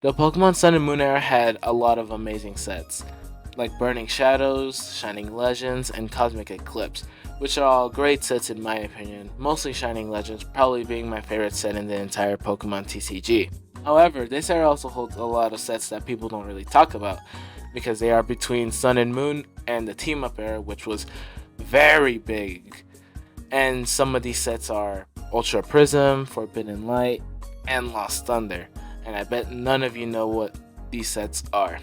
The Pokemon Sun and Moon era had a lot of amazing sets, like Burning Shadows, Shining Legends, and Cosmic Eclipse, which are all great sets in my opinion, mostly Shining Legends probably being my favorite set in the entire Pokemon TCG. However, this era also holds a lot of sets that people don't really talk about, because they are between Sun and Moon and the Team Up era, which was very big. And some of these sets are Ultra Prism, Forbidden Light, and Lost Thunder. And I bet none of you know what these sets are.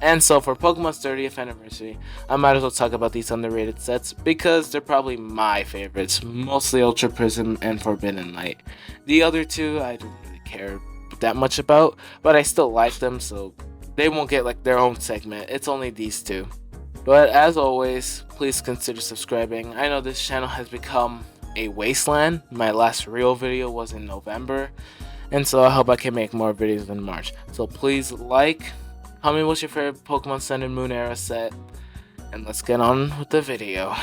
And so for Pokemon's 30th anniversary, I might as well talk about these underrated sets because they're probably my favorites, mostly Ultra Prism and Forbidden Light. The other two I don't really care that much about, but I still like them, so they won't get like their own segment. It's only these two. But as always, please consider subscribing. I know this channel has become a wasteland. My last real video was in November, and so I hope I can make more videos in March. So please like, comment what's your favorite Pokemon Sun and Moon era set, and let's get on with the video.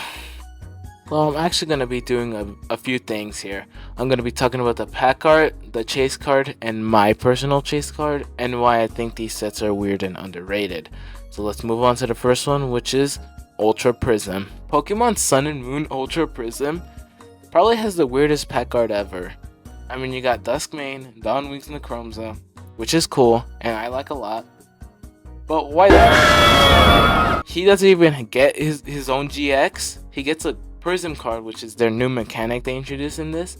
Well, I'm actually going to be doing a few things here. I'm going to be talking about the pack art, the chase card, and my personal chase card, and why I think these sets are weird and underrated. So let's move on to the first one, which is Ultra Prism. Pokemon Sun and Moon Ultra Prism probably has the weirdest pack art ever. I mean, you got Duskmane, Dawnwings, and Necromza, which is cool, and I like a lot. But why the he doesn't even get his own GX? He gets a Prism card, which is their new mechanic they introduced in this.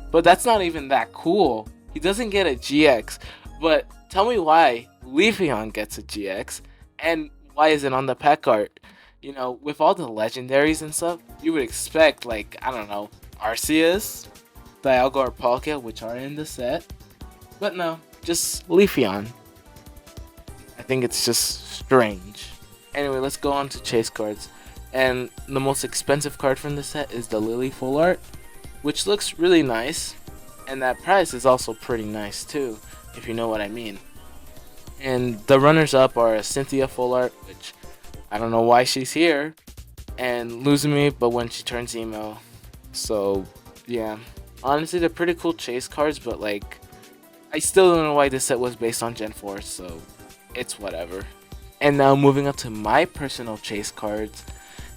But that's not even that cool. He doesn't get a GX. But tell me why Leafeon gets a GX, and why is it on the pack art? You know, with all the legendaries and stuff, you would expect, like, I don't know, Arceus, Dialga, or Palkia, which are in the set. But no, just Leafeon. I think it's just strange. Anyway, let's go on to chase cards. And the most expensive card from the set is the Lily Full Art, which looks really nice. And that price is also pretty nice too, if you know what I mean. And the runners up are a Cynthia Full Art, which I don't know why she's here, and Luzumi, but when she turns emo. So yeah, honestly they're pretty cool chase cards, but like, I still don't know why this set was based on Gen 4, so it's whatever. And now moving on to my personal chase cards.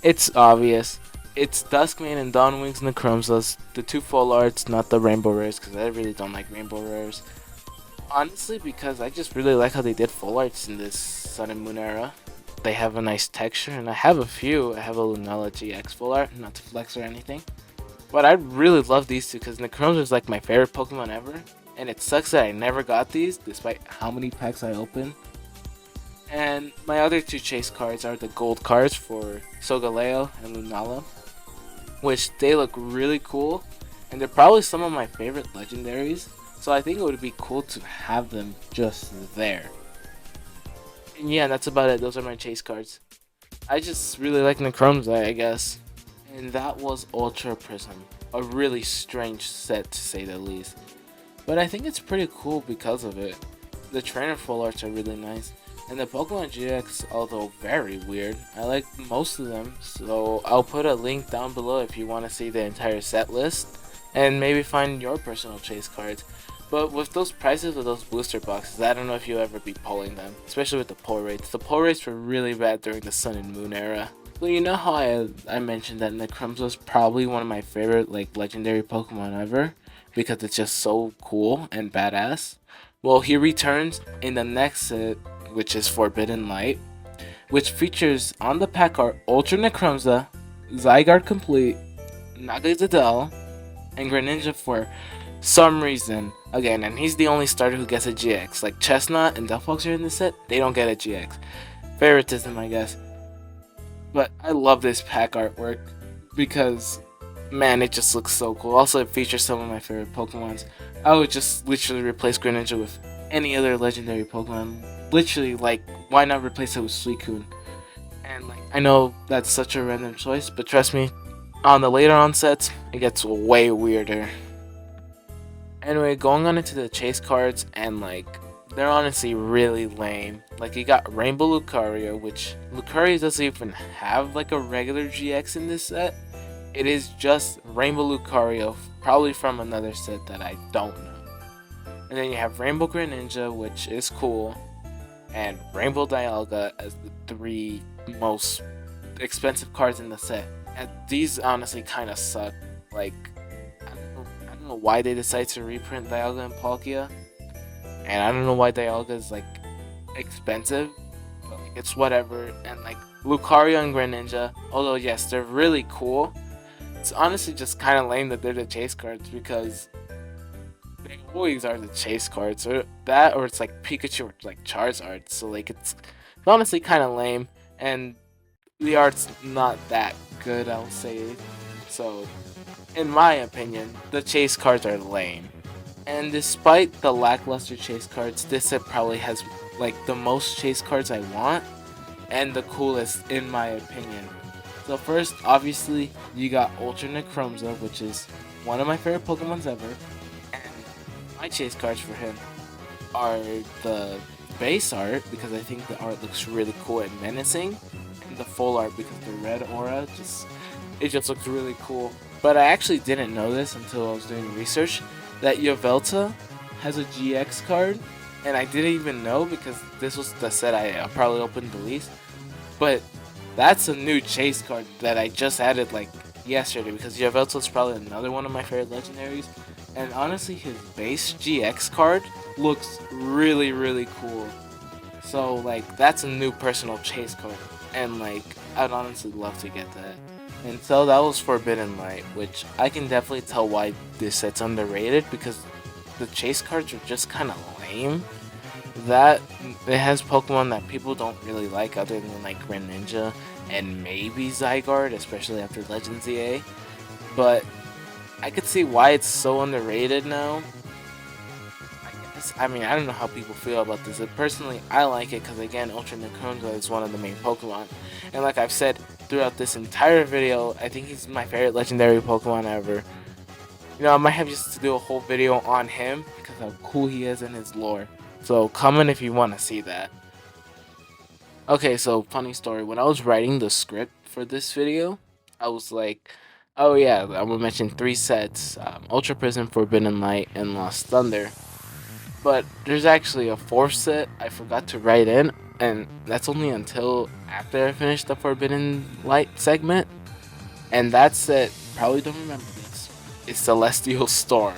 It's obvious. It's Duskmane and Dawnwings and Necromzas, the two full arts, not the rainbow rares, because I really don't like rainbow rares. Honestly, because I just really like how they did full arts in this Sun and Moon era. They have a nice texture, and I have a few. I have a Lunala GX full art, not to flex or anything. But I really love these two because Necromza is like my favorite Pokemon ever. And it sucks that I never got these, despite how many packs I opened. And my other two chase cards are the gold cards for Solgaleo and Lunala, which they look really cool, and they're probably some of my favorite legendaries, so I think it would be cool to have them just there. And yeah, that's about it. Those are my chase cards. I just really like Necromza, I guess. And that was Ultra Prism, a really strange set to say the least, but I think it's pretty cool because of it. The trainer full arts are really nice. And the Pokemon GX, although very weird, I like most of them, so I'll put a link down below if you want to see the entire set list, and maybe find your personal chase cards. But with those prices of those booster boxes, I don't know if you'll ever be pulling them, especially with the pull rates. The pull rates were really bad during the Sun and Moon era. Well, you know how I mentioned that Necromza was probably one of my favorite like legendary Pokemon ever, because it's just so cool and badass? Well, he returns in the next set, which is Forbidden Light, which features on the pack art Ultra Necromza, Zygarde Complete, Nagazadel, and Greninja for some reason. Again, and he's the only starter who gets a GX. Like Chestnut and Delphox are in this set, they don't get a GX. Favoritism, I guess. But I love this pack artwork because, man, it just looks so cool. Also, it features some of my favorite Pokemons. I would just literally replace Greninja with any other legendary Pokemon. Literally, like, why not replace it with Suicune? And like, I know that's such a random choice, but trust me, on the later on sets, it gets way weirder. Anyway, going on into the chase cards, and like, they're honestly really lame. Like, you got Rainbow Lucario, which Lucario doesn't even have like a regular GX in this set. It is just Rainbow Lucario, probably from another set that I don't know. And then you have Rainbow Greninja, which is cool, and Rainbow Dialga as the 3 most expensive cards in the set. And these honestly kind of suck. Like, I don't know why they decided to reprint Dialga and Palkia, and I don't know why Dialga is like expensive, but like it's whatever. And like Lucario and Greninja, although yes, they're really cool, it's honestly just kind of lame that they're the chase cards because they always are the chase cards, or that, or it's like Pikachu or like Charizard. So like it's honestly kind of lame, and the art's not that good, I'll say. So, in my opinion, the chase cards are lame. And despite the lackluster chase cards, this set probably has like the most chase cards I want and the coolest in my opinion. So first, obviously, you got Ultra Necromza, which is one of my favorite Pokemons ever. And my chase cards for him are the base art, because I think the art looks really cool and menacing, and the full art because the red aura it just looks really cool. But I actually didn't know this until I was doing research, that Yveltal has a GX card, and I didn't even know because this was the set I probably opened the least. But that's a new chase card that I just added like yesterday, because Yveltal is probably another one of my favorite legendaries, and honestly his base GX card looks really really cool. So like that's a new personal chase card, and like I'd honestly love to get that. And so that was Forbidden Light, which I can definitely tell why this set's underrated, because the chase cards are just kind of lame. That it has Pokemon that people don't really like other than like Greninja and maybe Zygarde, especially after Legends EA. But I could see why it's so underrated now. I mean, I don't know how people feel about this, but personally, I like it because, again, Ultra Necromza is one of the main Pokemon. And like I've said throughout this entire video, I think he's my favorite legendary Pokemon ever. You know, I might have just to do a whole video on him because how cool he is in his lore. So comment if you want to see that. Okay, so funny story. When I was writing the script for this video, I was like, oh yeah, I'm going to mention 3 sets. Ultra Prism, Forbidden Light, and Lost Thunder. But there's actually a 4th set I forgot to write in, and that's only until after I finished the Forbidden Light segment. And that set, probably don't remember this, is Celestial Storm.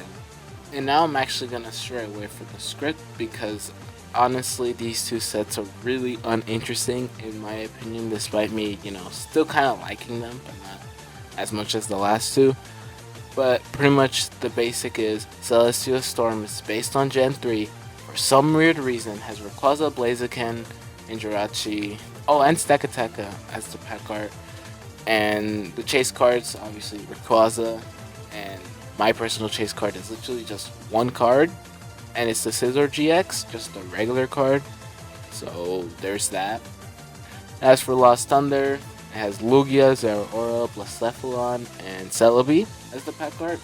And now I'm actually gonna stray away from the script because honestly these 2 sets are really uninteresting in my opinion, despite me, you know, still kind of liking them, but not as much as the last 2. But pretty much the basic is Celestial Storm is based on Gen 3. For some weird reason has Rayquaza, Blaziken, and Jirachi, and Stakataka as the pack art. And the chase cards, obviously Rayquaza, and my personal chase card is literally just 1 card, and it's the Scizor GX, just a regular card. So there's that. As for Lost Thunder, it has Lugia, Zeraora, Blacephalon, and Celebi as the pack art.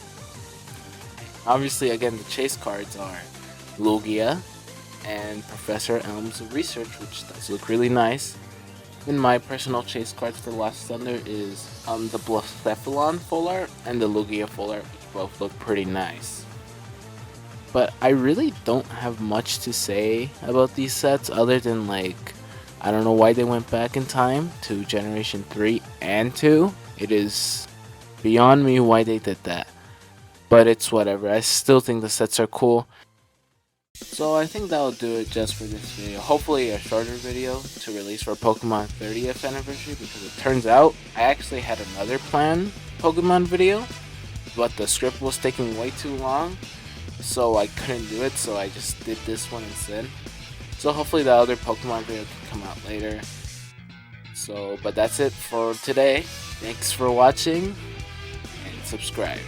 Obviously, again, the chase cards are Lugia and Professor Elm's Research, which does look really nice. And my personal chase cards for Lost Thunder is the Blacephalon full art and the Lugia full art, which both look pretty nice. But I really don't have much to say about these sets other than like, I don't know why they went back in time to Generation 3 and 2. It is beyond me why they did that. But it's whatever. I still think the sets are cool. So I think that'll do it just for this video. Hopefully a shorter video to release for Pokemon 30th anniversary, because it turns out I actually had another planned Pokemon video, but the script was taking way too long, so I couldn't do it, so I just did this one instead. So hopefully the other Pokemon video can come out later. So, but that's it for today. Thanks for watching, and subscribe.